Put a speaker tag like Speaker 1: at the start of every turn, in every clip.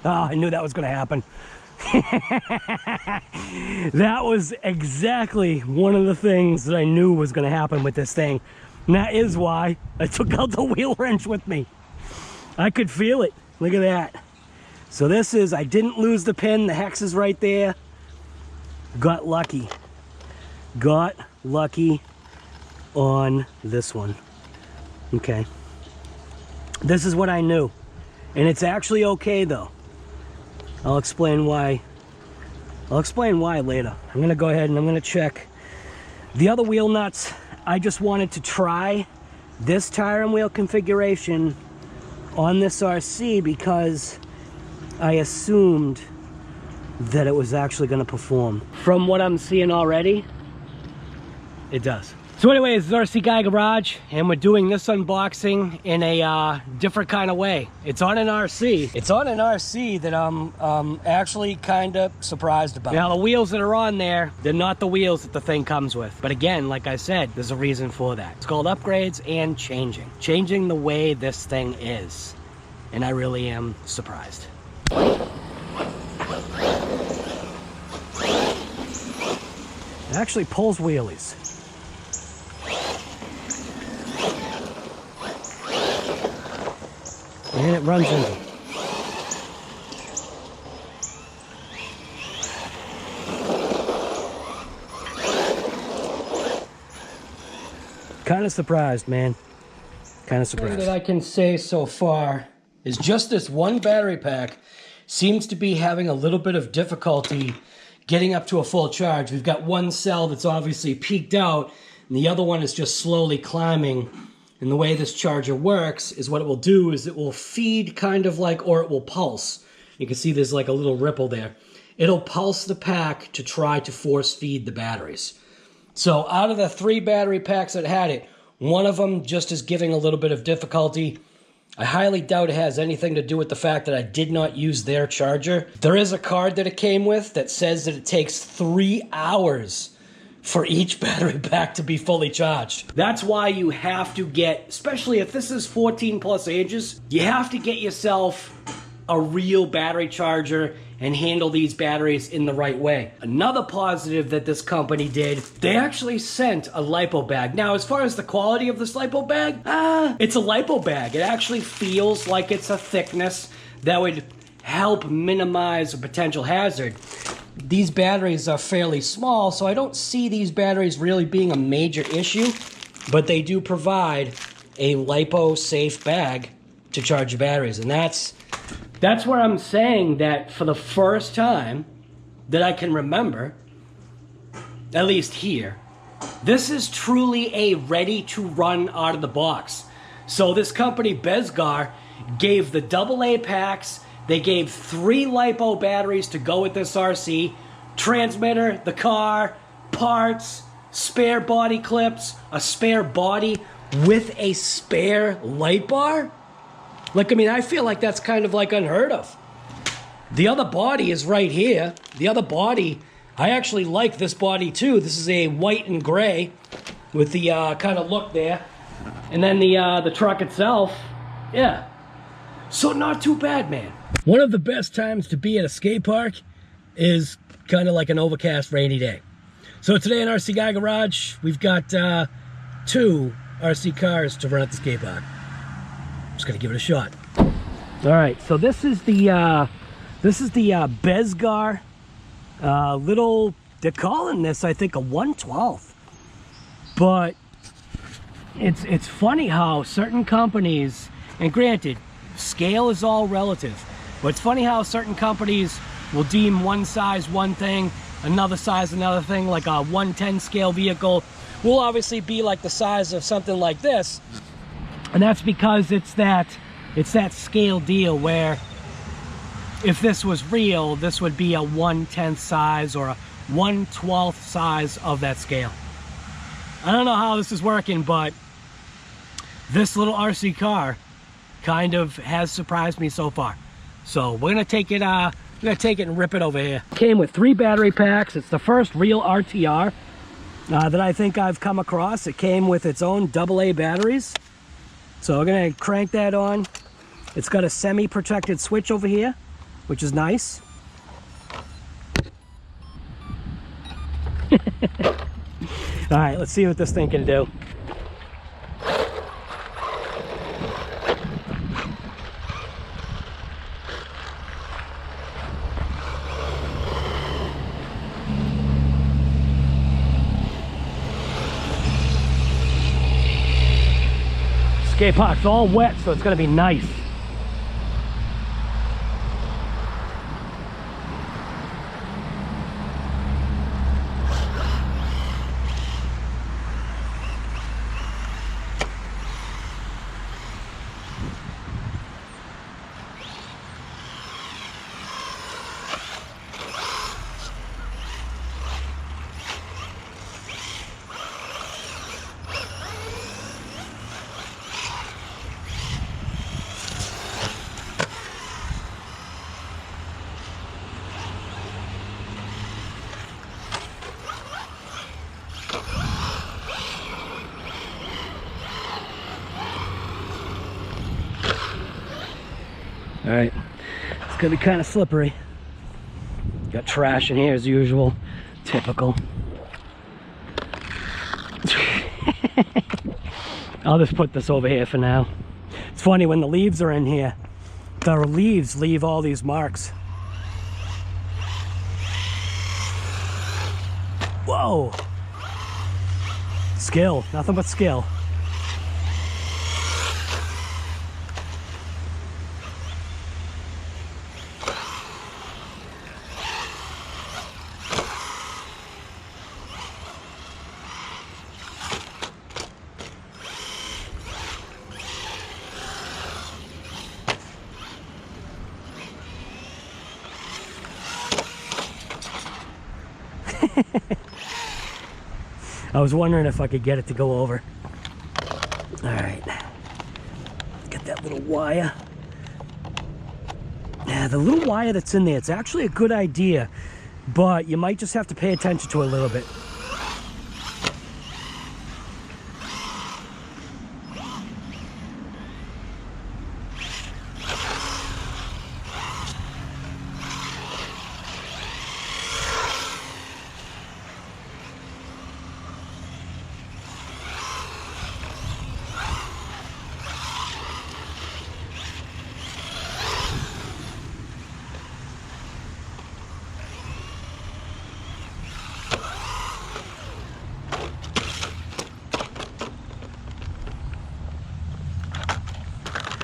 Speaker 1: Oh, I knew that was going to happen. That was exactly one of the things that I knew was going to happen with this thing. And that is why I took out the wheel wrench with me. I could feel it. Look at that. So this is, I didn't lose the pin. The hex is right there. Got lucky. Got lucky on this one. Okay. This is what I knew. And it's actually okay though. I'll explain why. I'll explain why later. I'm gonna go ahead and I'm gonna check the other wheel nuts. I just wanted to try this tire and wheel configuration on this RC because I assumed that it was actually gonna perform. From what I'm seeing already, it does. So anyways, it's RC Guy Garage, and we're doing this unboxing in a different kind of way. It's on an RC. It's on an RC that I'm actually kind of surprised about. Now, the wheels that are on there, they're not the wheels that the thing comes with. But again, like I said, there's a reason for that. It's called upgrades and changing. Changing the way this thing is. And I really am surprised. It actually pulls wheelies. And it runs into it. Kind of surprised, man. Kind of surprised. The thing that I can say so far is just this one battery pack seems to be having a little bit of difficulty getting up to a full charge. We've got one cell that's obviously peaked out, and the other one is just slowly climbing. And the way this charger works is what it will do is it will feed kind of like, or it will pulse. You can see there's like a little ripple there. It'll pulse the pack to try to force feed the batteries. So out of the 3 battery packs that had it, one of them just is giving a little bit of difficulty. I highly doubt it has anything to do with the fact that I did not use their charger. There is a card that it came with that says that it takes 3 hours for each battery pack to be fully charged. That's why you have to get, especially if this is 14 plus ages, you have to get yourself a real battery charger and handle these batteries in the right way. Another positive that this company did, they actually sent a lipo bag. Now, as far as the quality of this lipo bag, it's a lipo bag. It actually feels like it's a thickness that would help minimize a potential hazard. These batteries are fairly small, so I don't see these batteries really being a major issue, but they do provide a lipo-safe bag to charge your batteries, and that's where I'm saying that for the first time that I can remember, at least here, this is truly a ready-to-run out of the box. So this company, BEZGAR, gave the AA packs. They gave 3 LiPo batteries to go with this RC, transmitter, the car, parts, spare body clips, a spare body with a spare light bar. Like, I mean, I feel like that's kind of like unheard of. The other body is right here. The other body, I actually like this body too. This is a white and gray with the kind of look there. And then the truck itself, yeah. So not too bad, man. One of the best times to be at a skate park is kind of like an overcast rainy day. So today in RC Guy Garage, we've got 2 RC cars to run at the skate park. Just gonna give it a shot. All right, so this is the BEZGAR little, they're calling this, I think, a 1/12. But it's funny how certain companies, and granted, scale is all relative, but it's funny how certain companies will deem one size one thing, another size another thing. Like a 110 scale vehicle will obviously be like the size of something like this, and that's because it's that scale deal where if this was real, this would be a 1/10 size or a 1/12 size of that scale. I don't know how this is working, but this little RC car kind of has surprised me so far. So we're gonna take it and rip it over here. Came with 3 battery packs. It's the first real RTR that I think I've come across. It came with its own AA batteries. So we're gonna crank that on. It's got a semi-protected switch over here. which is nice. All right, let's see what this thing can do. Skatepark's all wet, so it's gonna be nice. All right, it's gonna be kind of slippery. Got trash in here as usual, typical. I'll just put this over here for now. It's funny, when the leaves are in here, the leaves leave all these marks. Whoa! Skill, nothing but skill. I was wondering if I could get it to go over. All right, get that little wire. Yeah, the little wire that's in there, it's actually a good idea, but you might just have to pay attention to it a little bit.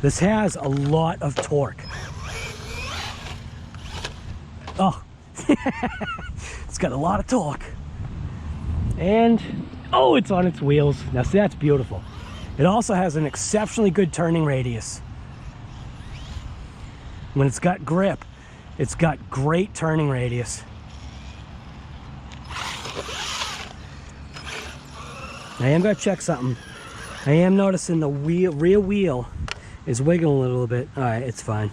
Speaker 1: This has a lot of torque. Oh, it's got a lot of torque. And, oh, it's on its wheels. Now see, that's beautiful. It also has an exceptionally good turning radius. When it's got grip, it's got great turning radius. I am gonna check something. I am noticing the rear wheel is wiggling a little bit. All right, it's fine.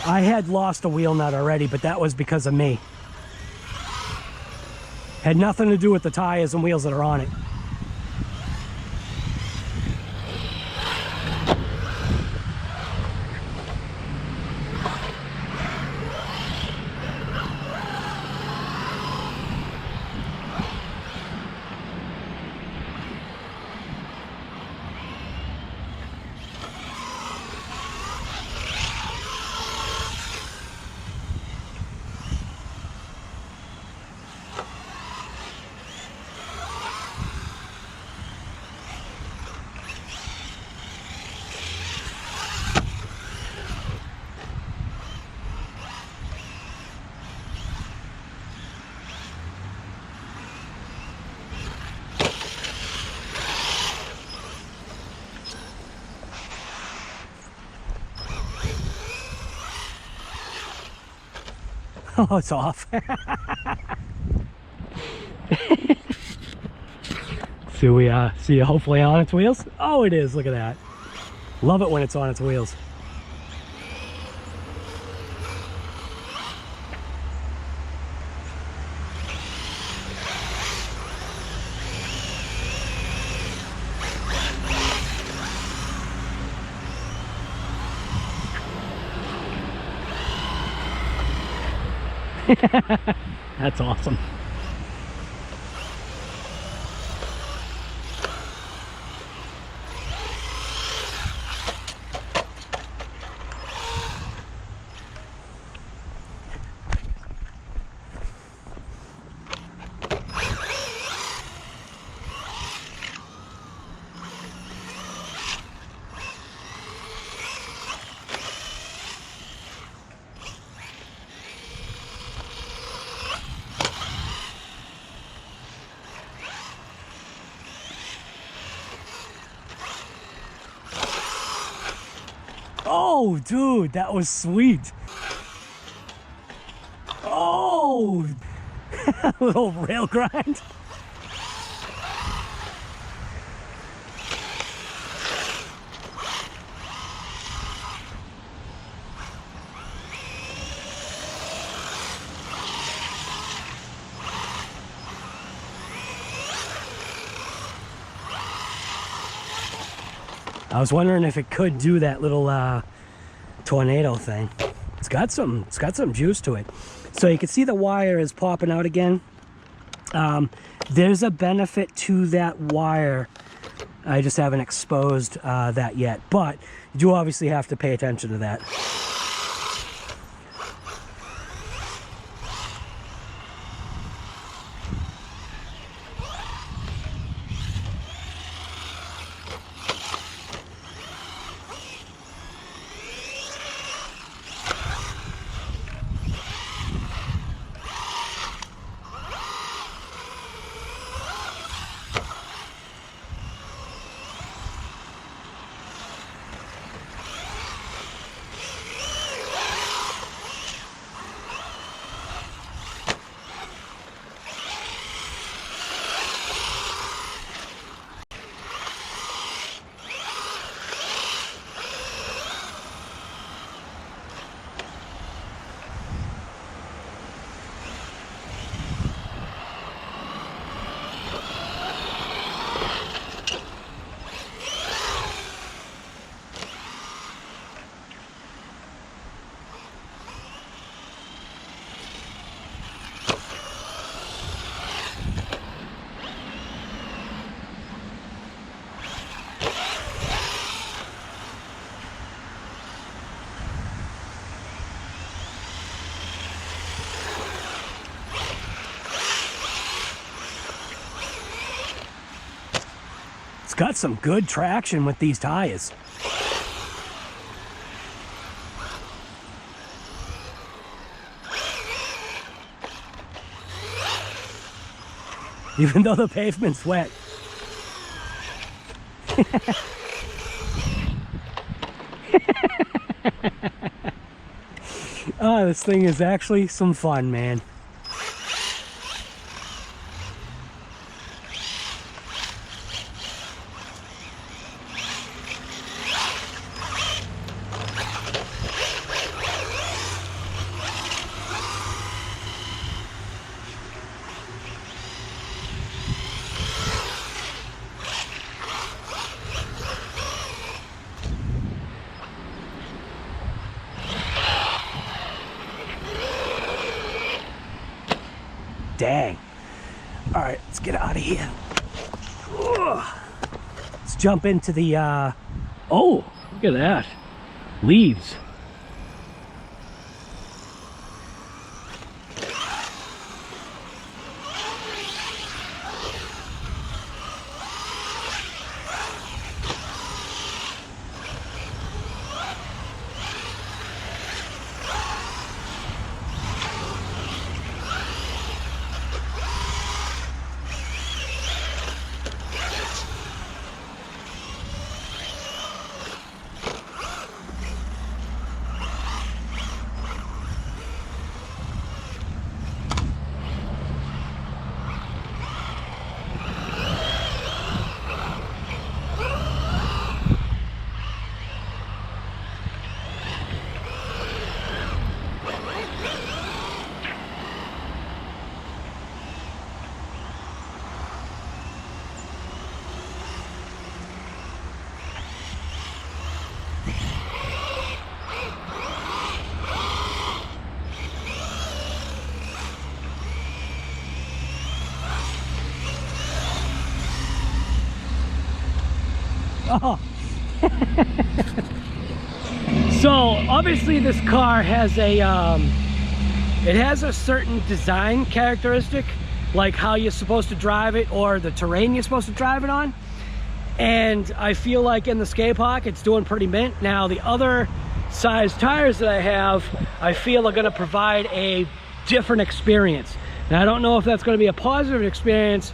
Speaker 1: I had lost a wheel nut already, but that was because of me. Had nothing to do with the tires and wheels that are on it. Oh, it's off. So we see it hopefully on its wheels. Oh, it is. Look at that. Love it when it's on its wheels. That's awesome. Oh, dude, that was sweet. Oh, a little rail grind. I was wondering if it could do that little tornado thing. It's got some juice to it. So you can see the wire is popping out again. There's a benefit to that wire. I just haven't exposed that yet, but you do obviously have to pay attention to that. It's got some good traction with these tires. Even though the pavement's wet. Oh, this thing is actually some fun, man. Dang. All right, let's get out of here. Ugh. Let's jump into the, oh, look at that. Leaves. Oh. So obviously this car has a it has a certain design characteristic, like how you're supposed to drive it or the terrain you're supposed to drive it on. And I feel like in the Skatepark it's doing pretty mint. Now the other size tires that I have, I feel are going to provide a different experience. Now I don't know if that's going to be a positive experience,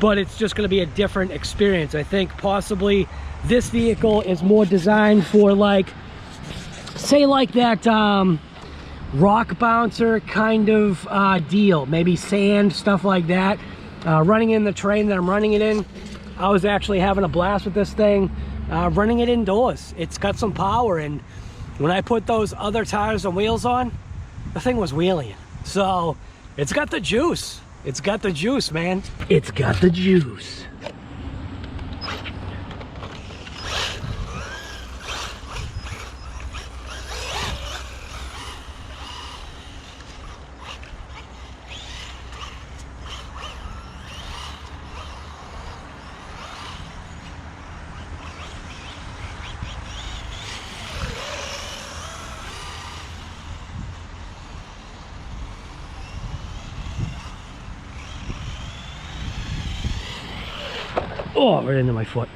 Speaker 1: but it's just going to be a different experience. I think possibly this vehicle is more designed for, like, say like that rock bouncer kind of deal, maybe sand, stuff like that. Running in the terrain that I'm running it in, I was actually having a blast with this thing, running it indoors. It's got some power, and when I put those other tires and wheels on, the thing was wheeling. So it's got the juice. It's got the juice, man. It's got the juice. Oh, right into my foot.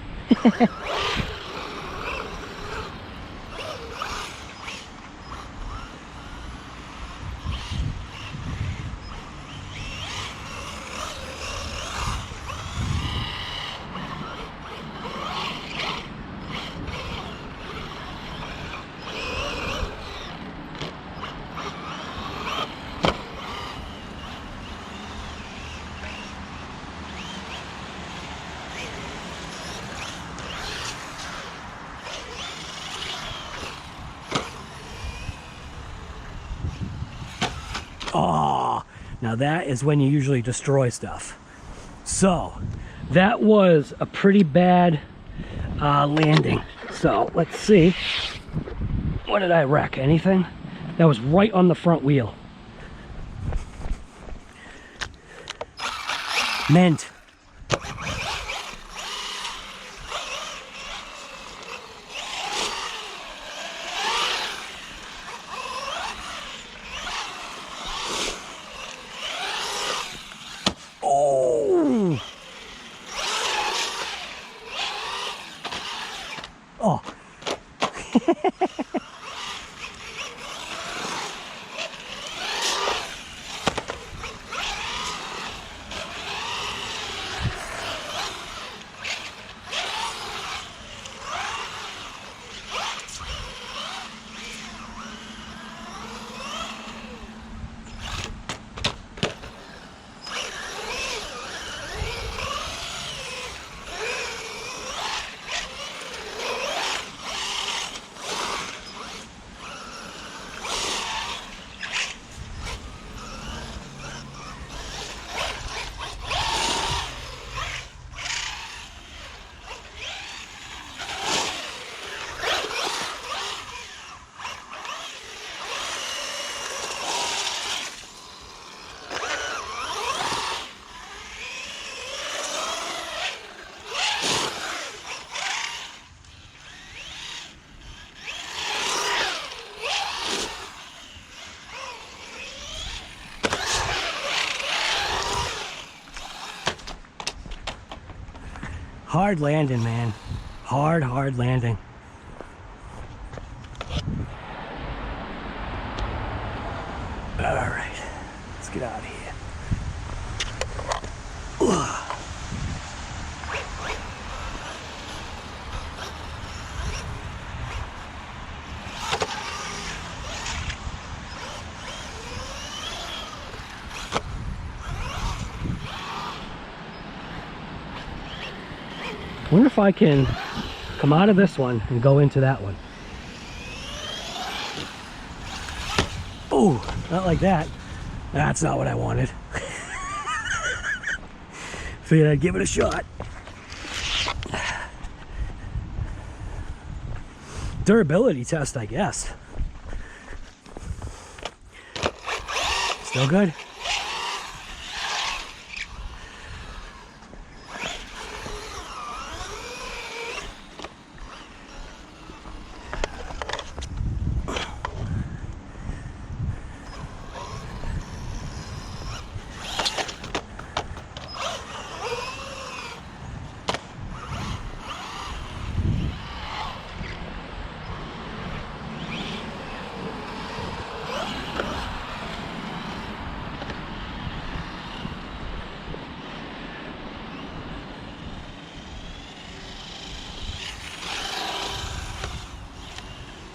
Speaker 1: Oh, now that is when you usually destroy stuff. So that was a pretty bad landing. So let's see. What did I wreck? Anything? That was right on the front wheel. Mint. Oh. Hard landing, man. Hard landing. All right, let's get out of here. I wonder if I can come out of this one and go into that one. Oh, not like that. That's not what I wanted. Figured I'd give it a shot. Durability test, I guess. Still good?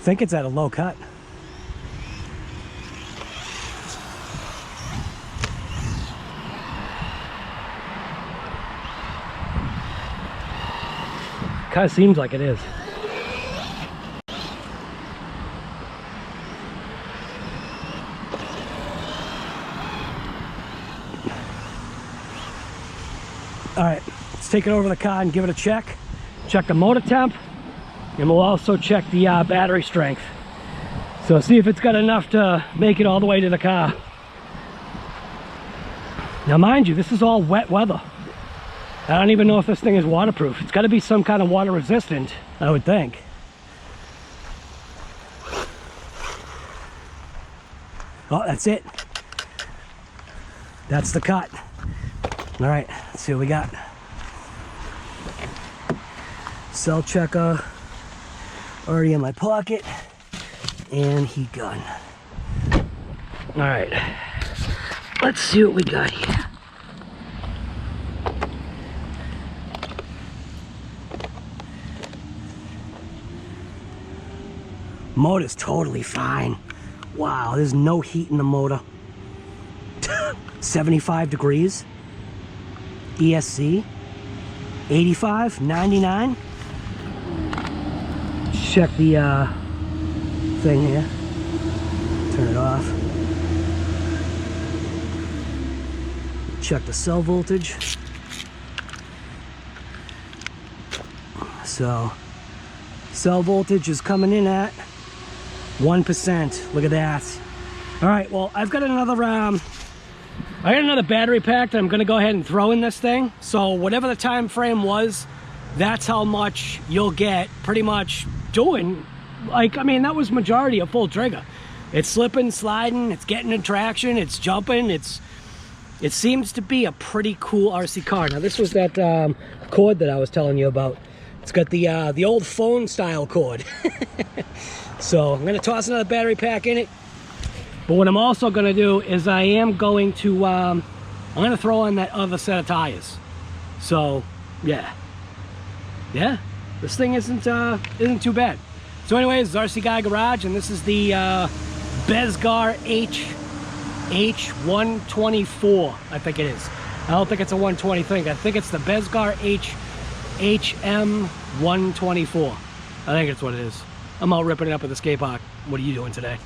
Speaker 1: think it's at a low cut. Kind of seems like it is. All right, let's take it over to the car and give it a check. Check the motor temp, and we'll also check the battery strength. So see if it's got enough to make it all the way to the car. Now mind you, this is all wet weather. I don't even know if this thing is waterproof. It's got to be some kind of water resistant, I would think. Oh, that's it. That's the cut. All right, let's see what we got. Cell checker already in my pocket, and heat gun. All right, let's see what we got here. Motor's totally fine. Wow, there's no heat in the motor. 75 degrees. ESC. 85, 99. Check the thing here. Turn it off. Check the cell voltage. So, cell voltage is coming in at 1%. Look at that. All right, well, I've got another battery pack that I'm gonna go ahead and throw in this thing. So whatever the time frame was, that's how much you'll get pretty much doing. Like, I mean, that was majority of full trigger. It's slipping, sliding, it's getting in traction, it's jumping, it seems to be a pretty cool RC car. Now this was that cord that I was telling you about. It's got the old phone style cord. So I'm gonna toss another battery pack in it. But what I'm also gonna do is I am going to I'm gonna throw on that other set of tires. So yeah, this thing isn't too bad. So anyways, it's RC Guy Garage, and this is the BEZGAR H124, I think it is. I don't think it's a 120 thing. I think it's the BEZGAR HM124. I think it's what it is. I'm out ripping it up at the skate park. What are you doing today?